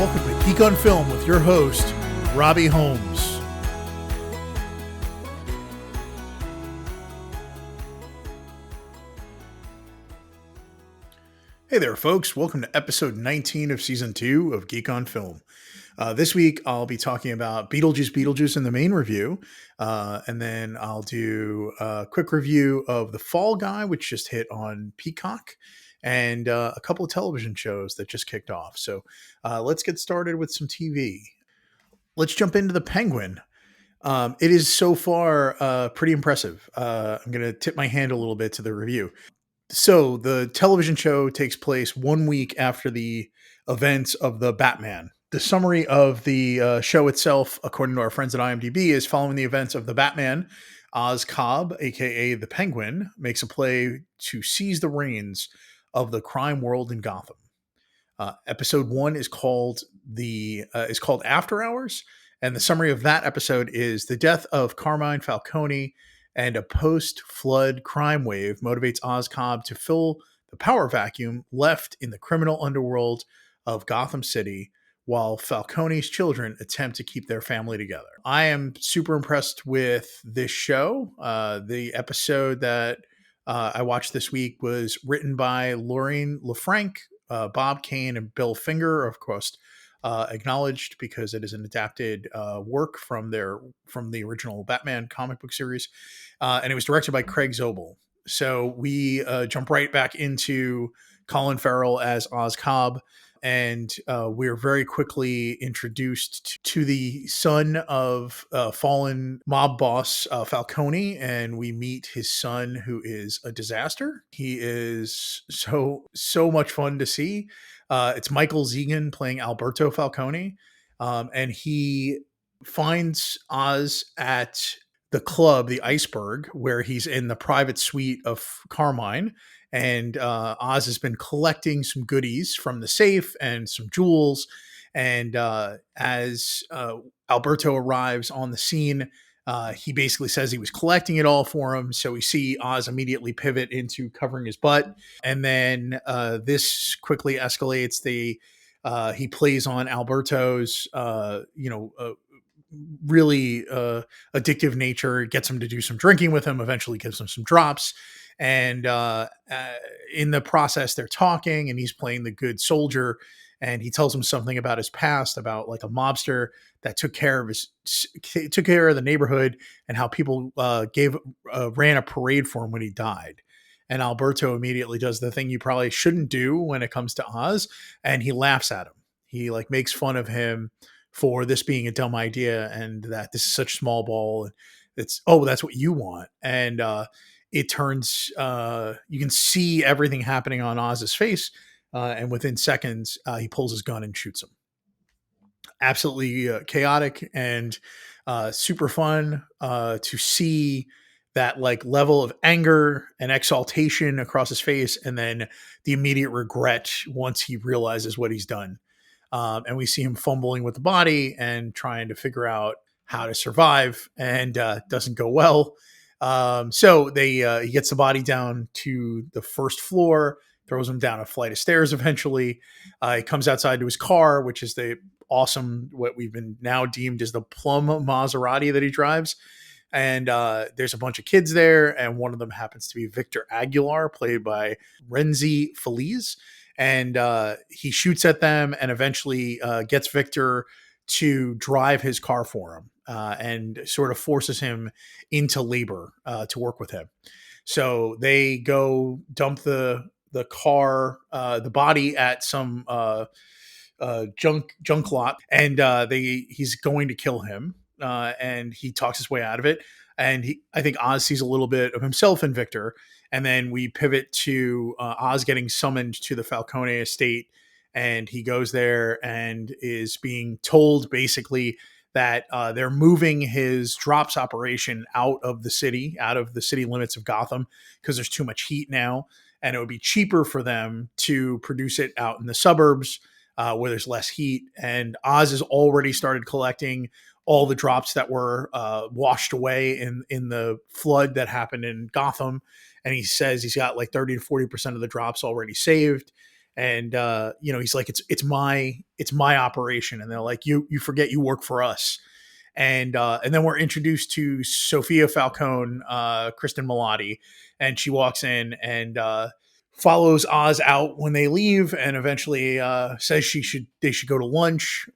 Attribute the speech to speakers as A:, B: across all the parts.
A: Welcome to Geek on Film with your host, Robbie Holmes. Hey there, folks. Welcome to episode 19 of season 2 of Geek on Film. This week, I'll be talking about Beetlejuice Beetlejuice in the main review, and then I'll do a quick review of The Fall Guy, which just hit on Peacock, and a couple of television shows that just kicked off. So let's get started with some TV. Let's jump into The Penguin. It is so far pretty impressive. I'm going to tip my hand a little bit to the review. So the television show takes place 1 week after the events of the Batman. The summary of the show itself, according to our friends at IMDb, is following the events of the Batman. Oz Cobb, aka the Penguin, makes a play to seize the reins of the crime world in Gotham. Episode 1 is called After Hours, and the summary of that episode is the death of Carmine Falcone and a post-flood crime wave motivates Oz Cobb to fill the power vacuum left in the criminal underworld of Gotham City while Falcone's children attempt to keep their family together. I am super impressed with this show. The episode that I watched this week was written by Lorraine LaFranc, Bob Kane, and Bill Finger, of course, acknowledged because it is an adapted work from the original Batman comic book series, and it was directed by Craig Zobel. So we jump right back into Colin Farrell as Oz Cobb, and we're very quickly introduced to the son of fallen mob boss Falcone, and we meet his son, who is a disaster. He is so much fun to see. It's Michael Zegan playing Alberto Falcone, and he finds Oz at the club, the Iceberg, where he's in the private suite of Carmine, and Oz has been collecting some goodies from the safe and some jewels, and as Alberto arrives on the scene, he basically says he was collecting it all for him. So we see Oz immediately pivot into covering his butt. And then this quickly escalates. He plays on Alberto's, really addictive nature, gets him to do some drinking with him, eventually gives him some drops. And in the process, they're talking and he's playing the good soldier. And he tells him something about his past, about like a mobster that took care of the neighborhood and how people ran a parade for him when he died. And Alberto immediately does the thing you probably shouldn't do when it comes to Oz, and he laughs at him. He makes fun of him for this being a dumb idea and that this is such small ball. And that's what you want. And it turns, you can see everything happening on Oz's face. And within seconds, he pulls his gun and shoots him. Absolutely chaotic and super fun to see that level of anger and exaltation across his face, and then the immediate regret once he realizes what he's done. And we see him fumbling with the body and trying to figure out how to survive, and doesn't go well. So he gets the body down to the first floor, throws him down a flight of stairs eventually. He comes outside to his car, which is the awesome, what we've been now deemed as the plum Maserati that he drives. And there's a bunch of kids there, and one of them happens to be Victor Aguilar, played by Renzi Feliz. And he shoots at them and eventually gets Victor to drive his car for him, and sort of forces him into labor to work with him. So they go dump the car, the body at some junk lot, and he's going to kill him, and he talks his way out of it. And I think Oz sees a little bit of himself in Victor. And then we pivot to Oz getting summoned to the Falcone estate, and he goes there and is being told basically that they're moving his drops operation out of the city limits of Gotham, because there's too much heat now, and it would be cheaper for them to produce it out in the suburbs where there's less heat. And Oz has already started collecting all the drops that were washed away in the flood that happened in Gotham. And he says he's got 30 to 40% of the drops already saved. And he's like, it's my operation. And they're like, you forget you work for us. And then we're introduced to Sophia Falcone, Kristen Milotti, and she walks in and follows Oz out when they leave, and eventually says they should go to lunch,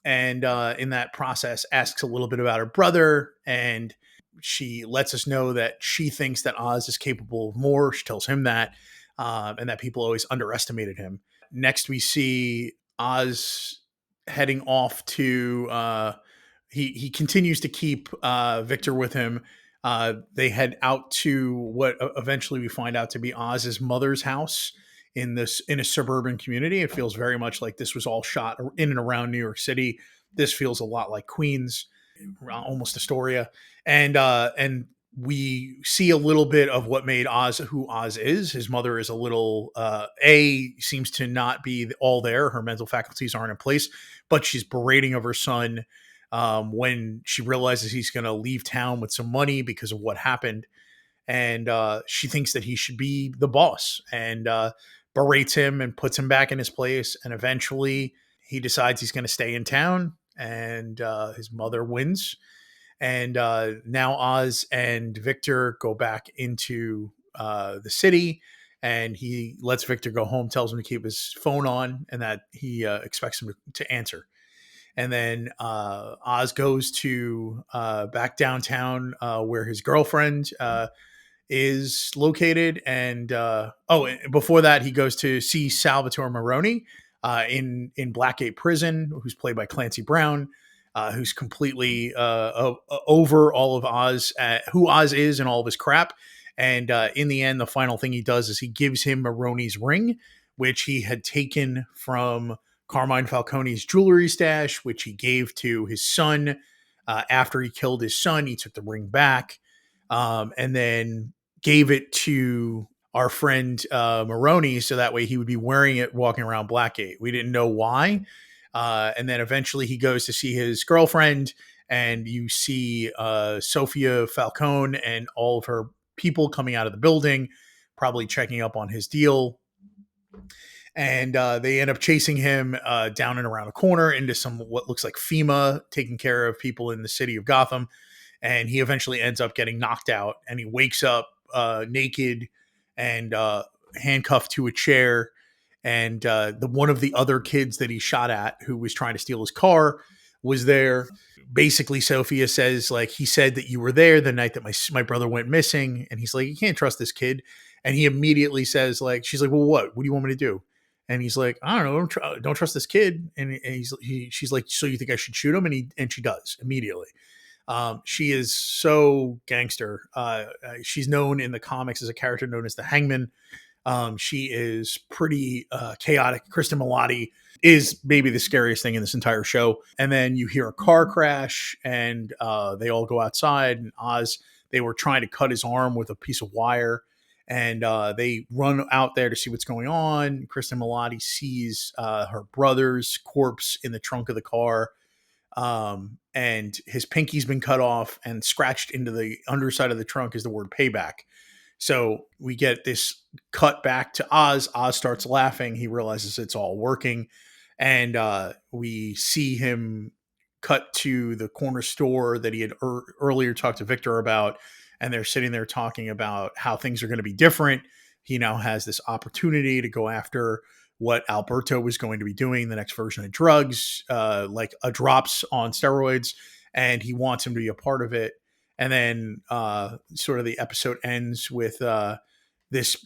A: and in that process asks a little bit about her brother, and she lets us know that she thinks that Oz is capable of more. She tells him that, and that people always underestimated him. Next, we see Oz heading off to. He continues to keep Victor with him. They head out to what eventually we find out to be Oz's mother's house in a suburban community. It feels very much like this was all shot in and around New York City. This feels a lot like Queens, almost Astoria, and we see a little bit of what made Oz who Oz is. His mother is a little seems to not be all there. Her mental faculties aren't in place, but she's berating of her son when she realizes he's going to leave town with some money because of what happened, and she thinks that he should be the boss, and berates him and puts him back in his place. And eventually, he decides he's going to stay in town, and his mother wins. And now Oz and Victor go back into the city, and he lets Victor go home, tells him to keep his phone on, and that he expects him to answer. And then Oz goes to back downtown where his girlfriend is located. And before that, he goes to see Salvatore Maroni in Blackgate Prison, who's played by Clancy Brown, who's completely over all of Oz, who Oz is and all of his crap. And in the end, the final thing he does is he gives him Maroni's ring, which he had taken from Carmine Falcone's jewelry stash, which he gave to his son. After he killed his son, he took the ring back, and then gave it to our friend Maroni, so that way he would be wearing it walking around Blackgate. We didn't know why. And then eventually he goes to see his girlfriend, and you see Sophia Falcone and all of her people coming out of the building, probably checking up on his deal. And they end up chasing him down and around a corner into some what looks like FEMA, taking care of people in the city of Gotham. And he eventually ends up getting knocked out, and he wakes up naked and handcuffed to a chair. And the one of the other kids that he shot at, who was trying to steal his car, was there. Basically, Sophia says, like, he said that you were there the night that my brother went missing. And he's like, you can't trust this kid. And he immediately says, like, she's like, well, what do you want me to do? And he's like, I don't know, don't trust this kid. And she's like, so you think I should shoot him? And she does immediately. She is so gangster. She's known in the comics as a character known as the Hangman. She is pretty chaotic. Kristen Milotti is maybe the scariest thing in this entire show. And then you hear a car crash, and they all go outside. And Oz, they were trying to cut his arm with a piece of wire, and they run out there to see what's going on. Kristen Milotti sees her brother's corpse in the trunk of the car. And his pinky's been cut off, and scratched into the underside of the trunk is the word payback. So we get this cut back to Oz. Oz starts laughing. He realizes it's all working. And we see him cut to the corner store that he had earlier talked to Victor about. And they're sitting there talking about how things are going to be different. He now has this opportunity to go after what Alberto was going to be doing, the next version of drugs, like a drops on steroids. And he wants him to be a part of it. And then sort of the episode ends with this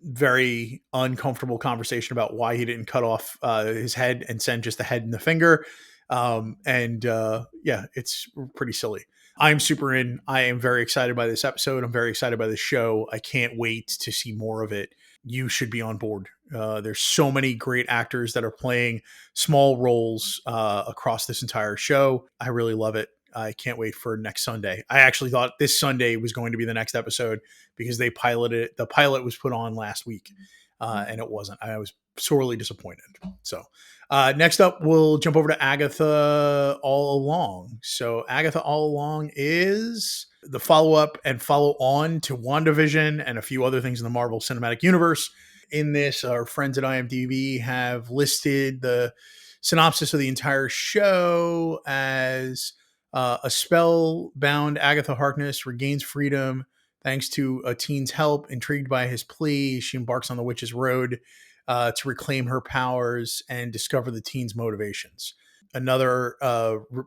A: very uncomfortable conversation about why he didn't cut off his head and send just the head and the finger. Yeah, it's pretty silly. I'm super in. I am very excited by this episode. I'm very excited by this show. I can't wait to see more of it. You should be on board. There's so many great actors that are playing small roles across this entire show. I really love it. I can't wait for next Sunday. I actually thought this Sunday was going to be the next episode because they piloted it. The pilot was put on last week, and it wasn't. I was sorely disappointed. So next up, we'll jump over to Agatha All Along. So Agatha All Along is the follow-up and follow-on to WandaVision and a few other things in the Marvel Cinematic Universe. in this, our friends at IMDb have listed the synopsis of the entire show as a spellbound Agatha Harkness regains freedom thanks to a teen's help. Intrigued by his plea, she embarks on the witch's road to reclaim her powers and discover the teen's motivations. Another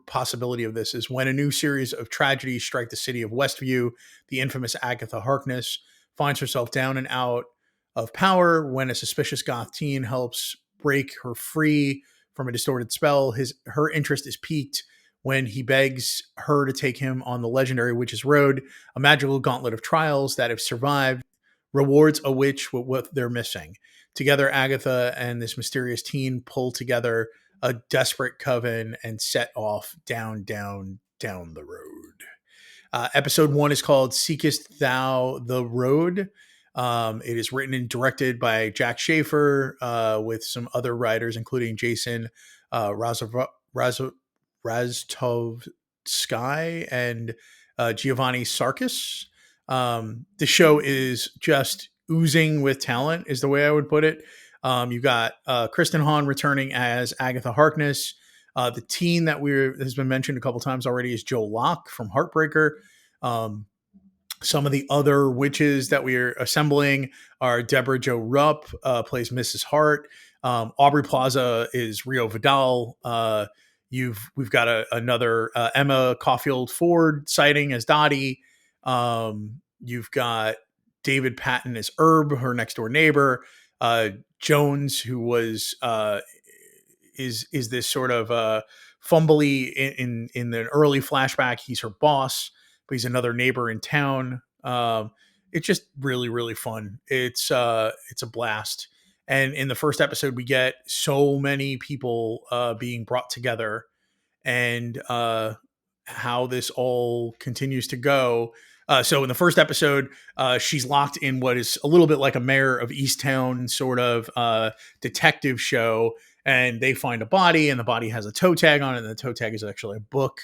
A: possibility of this is when a new series of tragedies strike the city of Westview, the infamous Agatha Harkness finds herself down and out of power when a suspicious goth teen helps break her free from a distorted spell. Her interest is piqued when he begs her to take him on the legendary Witch's Road, a magical gauntlet of trials that, if survived, rewards a witch with what they're missing. Together, Agatha and this mysterious teen pull together a desperate coven and set off down, down, down the road. Episode 1 is called Seekest Thou the Road? It is written and directed by Jack Schaefer with some other writers, including Jason Raztovsky and Giovanni Sarkis. The show is just oozing with talent, is the way I would put it. You got Kristen Hahn returning as Agatha Harkness. The teen that has been mentioned a couple times already is Joe Locke from Heartbreaker. Some of the other witches that we're assembling are Deborah Jo Rupp, plays Mrs. Hart. Aubrey Plaza is Rio Vidal. We've got another Emma Caulfield Ford sighting as Dottie. You've got David Patton as Herb, her next door neighbor. Jones, who was is this sort of fumbly in the early flashback. He's her boss, but he's another neighbor in town. It's just really, really fun. It's a blast. And in the first episode, we get so many people being brought together, and how this all continues to go. So in the first episode, she's locked in what is a little bit like a Mayor of Easttown sort of detective show, and they find a body, and the body has a toe tag on it, and the toe tag is actually a book,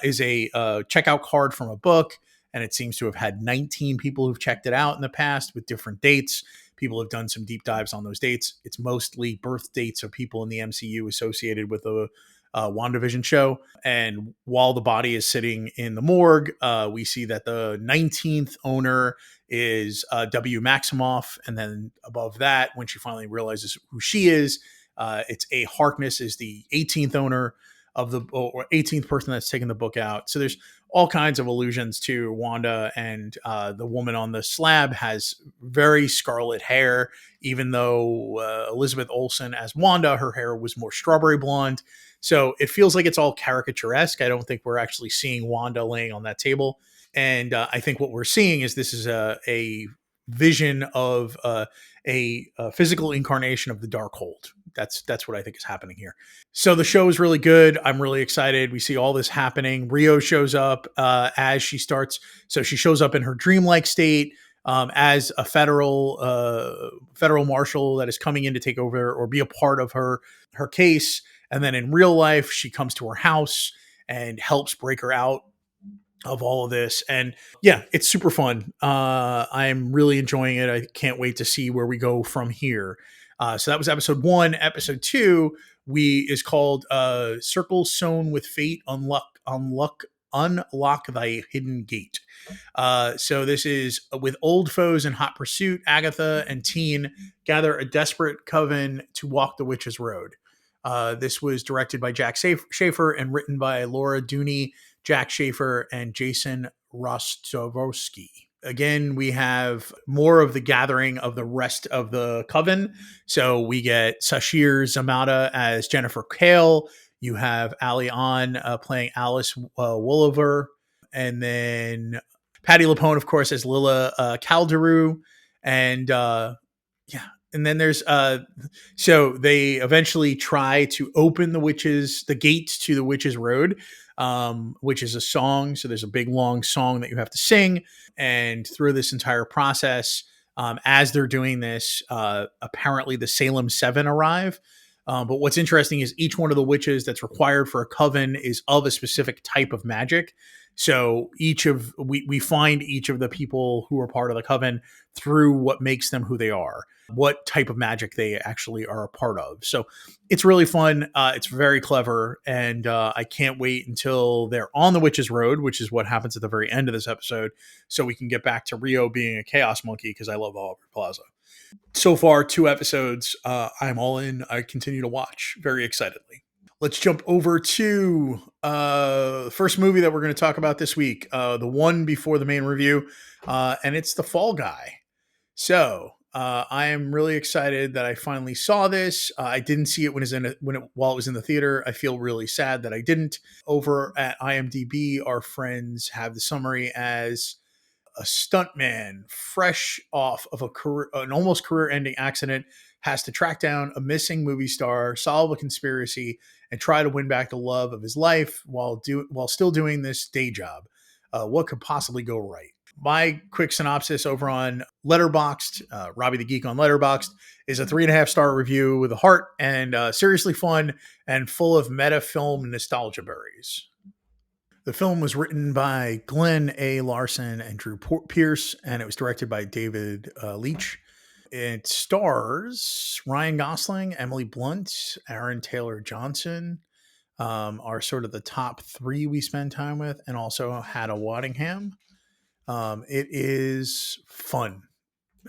A: is a checkout card from a book, and it seems to have had 19 people who've checked it out in the past with different dates. People have done some deep dives on those dates. It's mostly birth dates of people in the MCU associated with the WandaVision show. And while the body is sitting in the morgue, we see that the 19th owner is W. Maximoff. And then above that, when she finally realizes who she is, it's A. Harkness is the 18th owner of or 18th person that's taken the book out. So there's all kinds of allusions to Wanda, and the woman on the slab has very scarlet hair, even though Elizabeth Olsen as Wanda, her hair was more strawberry blonde. So it feels like it's all caricaturesque. I don't think we're actually seeing Wanda laying on that table. And I think what we're seeing is this is a vision of a physical incarnation of the Darkhold. That's what I think is happening here. So the show is really good. I'm really excited. We see all this happening. Rio shows up as she starts. So she shows up in her dreamlike state as a federal marshal that is coming in to take over or be a part of her case. And then in real life, she comes to her house and helps break her out of all of this. And yeah, it's super fun. I'm really enjoying it. I can't wait to see where we go from here. So that was episode 1. Episode 2 is called Circle Sewn with Fate, Unlock Thy Hidden Gate. So this is with old foes in hot pursuit. Agatha and Teen gather a desperate coven to walk the witch's road. This was directed by Jack Schaefer and written by Laura Dooney, Jack Schaefer, and Jason Rostovsky. Again, we have more of the gathering of the rest of the coven. So we get Sashir Zamata as Jennifer Kale. You have Ali An playing Alice Wolliver. And then Patty LuPone, of course, as Lila Calderu. And and then there's so they eventually try to open the gates to the Witch's Road, which is a song. So there's a big long song that you have to sing. And through this entire process, as they're doing this, apparently the Salem 7 arrive. But what's interesting is each one of the witches that's required for a coven is of a specific type of magic. So we find each of the people who are part of the coven through what makes them who they are, what type of magic they actually are a part of. So it's really fun. It's very clever, and I can't wait until they're on the Witch's Road, which is what happens at the very end of this episode, so we can get back to Rio being a chaos monkey because I love Oliver Plaza. So far, 2 episodes. I'm all in. I continue to watch very excitedly. Let's jump over to the first movie that we're going to talk about this week, the one before the main review, and it's The Fall Guy. So I am really excited that I finally saw this. I didn't see it while it was in the theater. I feel really sad that I didn't. Over at IMDb, our friends have the summary as a stuntman fresh off of an almost career-ending accident has to track down a missing movie star, solve a conspiracy, and try to win back the love of his life while still doing this day job. What could possibly go right? My quick synopsis over on Letterboxd, Robbie the Geek on Letterboxd, is a 3.5-star review with a heart and seriously fun and full of meta film nostalgia berries. The film was written by Glenn A. Larson and Drew Pierce, and it was directed by David Leitch. It stars Ryan Gosling, Emily Blunt, Aaron Taylor Johnson, are sort of the top 3 we spend time with, and also Hannah Waddingham. It is fun.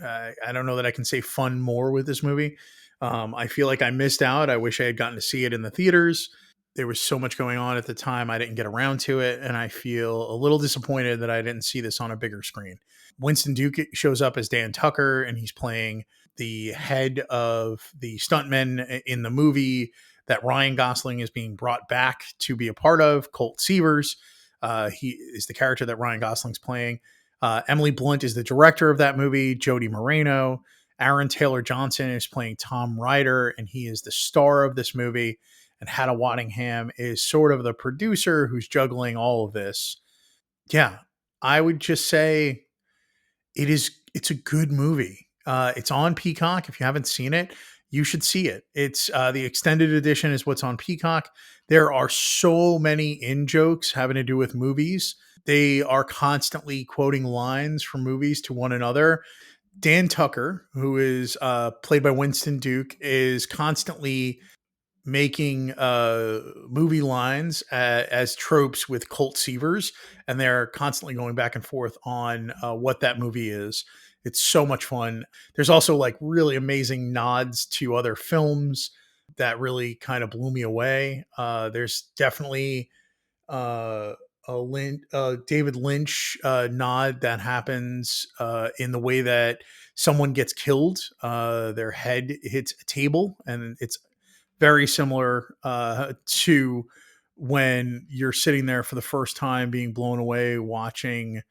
A: I don't know that I can say fun more with this movie. I feel like I missed out. I wish I had gotten to see it in the theaters. There was so much going on at the time. I didn't get around to it. And I feel a little disappointed that I didn't see this on a bigger screen. Winston Duke shows up as Dan Tucker, and he's playing the head of the stuntmen in the movie that Ryan Gosling is being brought back to be a part of, Colt Seavers. He is the character that Ryan Gosling's playing. Emily Blunt is the director of that movie, Jody Moreno. Aaron Taylor Johnson is playing Tom Ryder, and he is the star of this movie. And Hannah Waddingham is sort of the producer who's juggling all of this. Yeah, I would just say it's a good movie. It's on Peacock. If you haven't seen it, you should see it. It's the extended edition is what's on Peacock. There are so many in jokes having to do with movies. They are constantly quoting lines from movies to one another. Dan Tucker, who is played by Winston Duke, is constantly making movie lines as tropes with Colt Seavers, and they're constantly going back and forth on what that movie is. It's so much fun. There's also like really amazing nods to other films that really kind of blew me away. There's definitely uh, David Lynch nod that happens in the way that someone gets killed. Their head hits a table, and it's very similar to when you're sitting there for the first time being blown away watching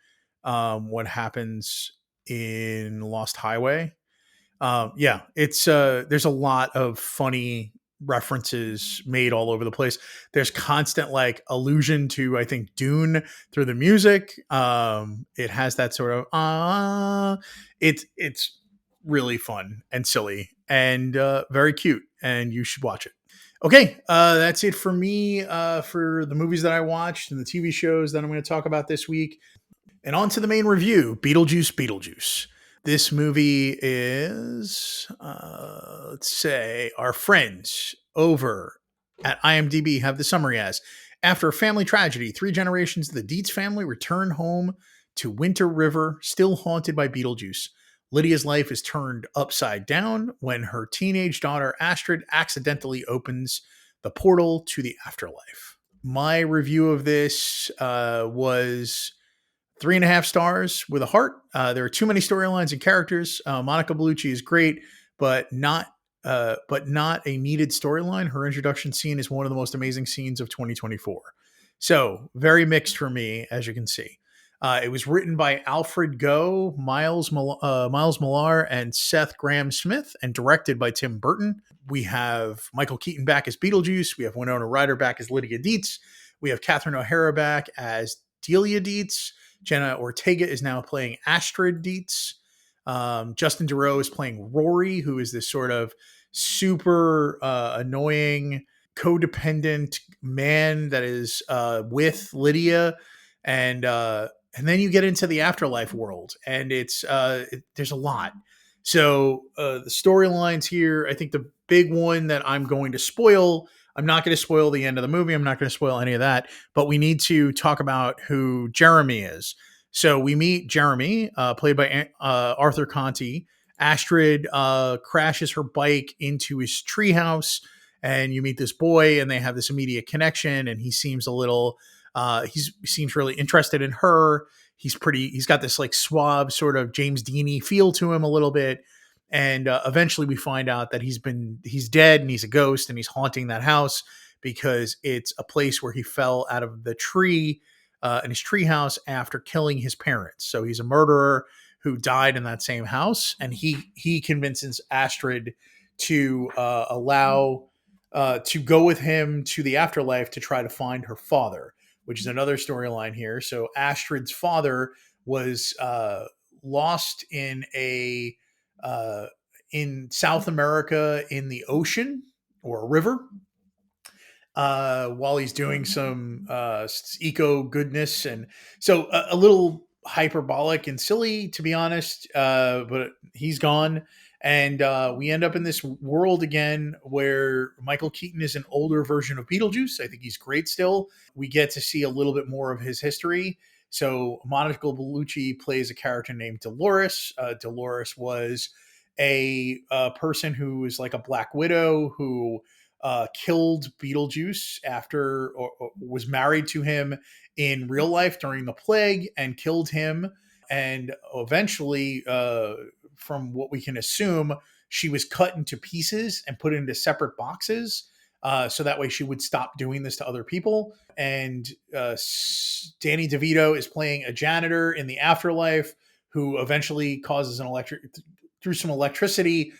A: what happens in Lost Highway. Yeah, it's there's a lot of funny references made all over the place. There's constant like allusion to I think Dune through the music. It has that sort of it's really fun and silly and very cute, and you should watch it. Okay, that's it for me for the movies that I watched and the TV shows that I'm going to talk about this week. And on to the main review, Beetlejuice Beetlejuice. This movie is, let's say, our friends over at IMDb have the summary as: after a family tragedy, 3 generations of the Dietz family return home to Winter River, still haunted by Beetlejuice. Lydia's life is turned upside down when her teenage daughter Astrid accidentally opens the portal to the afterlife. My review of this was 3.5 stars with a heart. There are too many storylines and characters. Monica Bellucci is great, but not a needed storyline. Her introduction scene is one of the most amazing scenes of 2024. So very mixed for me, as you can see. It was written by Alfred Goh, Miles Millar, and Seth Graham-Smith, and directed by Tim Burton. We have Michael Keaton back as Beetlejuice. We have Winona Ryder back as Lydia Dietz. We have Catherine O'Hara back as Delia Dietz. Jenna Ortega is now playing Astrid Dietz. Justin Theroux is playing Rory, who is this sort of super annoying, codependent man that is with Lydia, and then you get into the afterlife world, and there's a lot. So the storylines here, I think the big one that I'm going to spoil. I'm not going to spoil the end of the movie. I'm not going to spoil any of that, but we need to talk about who Jeremy is. So we meet Jeremy, played by Arthur Conti. Astrid crashes her bike into his treehouse, and you meet this boy, and they have this immediate connection. And he seems a little, he seems really interested in her. He's got this like suave sort of James Deany feel to him a little bit. And eventually we find out that he's dead and he's a ghost and he's haunting that house because it's a place where he fell out of the tree in his treehouse after killing his parents. So he's a murderer who died in that same house, and he convinces Astrid to allow to go with him to the afterlife to try to find her father, which is another storyline here. So Astrid's father was lost in South America in the ocean or a river while he's doing some eco goodness, and so a little hyperbolic and silly, to be honest. But he's gone, and we end up in this world again where Michael Keaton is an older version of Beetlejuice. I think he's great still. We get to see a little bit more of his history. So Monica Bellucci plays a character named Dolores. Dolores was a person who is like a Black Widow who killed Beetlejuice after or was married to him in real life during the plague and killed him. And eventually, from what we can assume, she was cut into pieces and put into separate boxes. So that way she would stop doing this to other people. And Danny DeVito is playing a janitor in the afterlife who eventually causes through some electricity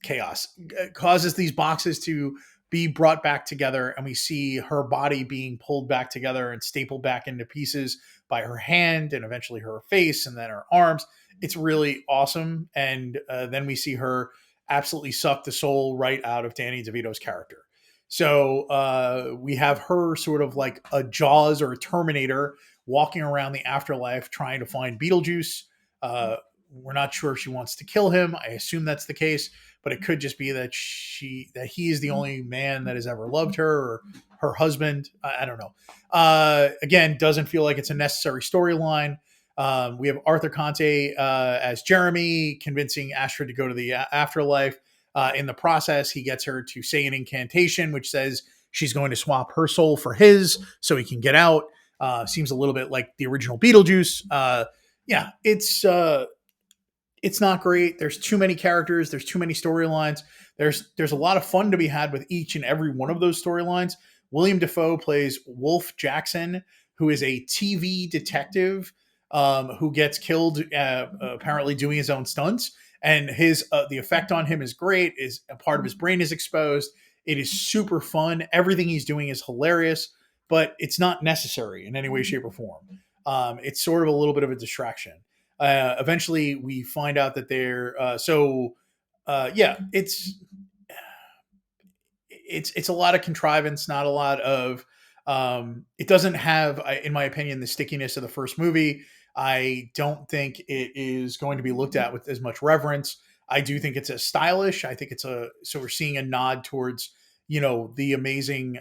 A: chaos, causes these boxes to be brought back together, and we see her body being pulled back together and stapled back into pieces by her hand and eventually her face and then her arms. It's really awesome. And then we see her absolutely suck the soul right out of Danny DeVito's character. So we have her sort of like a Jaws or a Terminator walking around the afterlife trying to find Beetlejuice. We're not sure if she wants to kill him. I assume that's the case, but it could just be that he is the only man that has ever loved her, or her husband. I don't know. Again, doesn't feel like it's a necessary storyline. We have Arthur Conte as Jeremy, convincing Astrid to go to the afterlife. In the process, he gets her to say an incantation, which says she's going to swap her soul for his so he can get out. Seems a little bit like the original Beetlejuice. Yeah, it's not great. There's too many characters. There's too many storylines. There's a lot of fun to be had with each and every one of those storylines. William Dafoe plays Wolf Jackson, who is a TV detective who gets killed apparently doing his own stunts, and the effect on him is great. Is a part of his brain is exposed. It is super fun. Everything he's doing is hilarious, but it's not necessary in any way, shape, or form. It's sort of a little bit of a distraction. Eventually we find out that it's a lot of contrivance, not a lot of it doesn't have, in my opinion, the stickiness of the first movie. I don't think it is going to be looked at with as much reverence. I do think it's a stylish. I think so we're seeing a nod towards, the amazing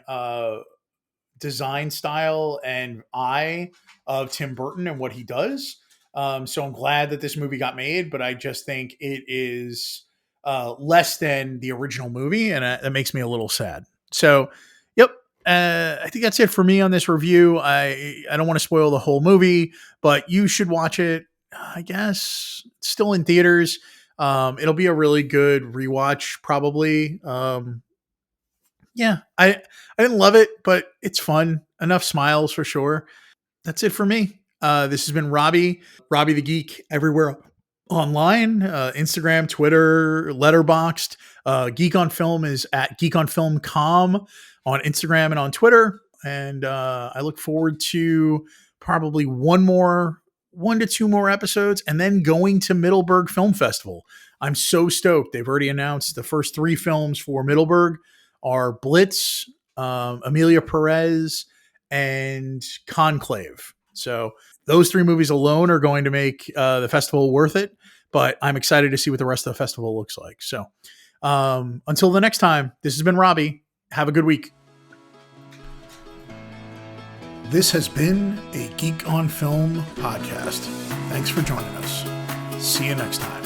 A: design style and eye of Tim Burton and what he does. So I'm glad that this movie got made, but I just think it is less than the original movie, and that makes me a little sad. So, yep. I think that's it for me on this review. I don't want to spoil the whole movie, but you should watch it. I guess it's still in theaters. It'll be a really good rewatch, probably. Yeah, I didn't love it, but it's fun. Enough smiles for sure. That's it for me. This has been Robbie the Geek, everywhere online, Instagram, Twitter, Letterboxd. Geek on Film is at geekonfilm.com on Instagram and on Twitter. And I look forward to probably one to two more episodes, and then going to Middleburg Film Festival. I'm so stoked. They've already announced the first 3 films for Middleburg are Blitz, Amelia Perez, and Conclave. So those 3 movies alone are going to make the festival worth it. But I'm excited to see what the rest of the festival looks like. So until the next time, this has been Robbie. Have a good week. This has been a Geek on Film podcast. Thanks for joining us. See you next time.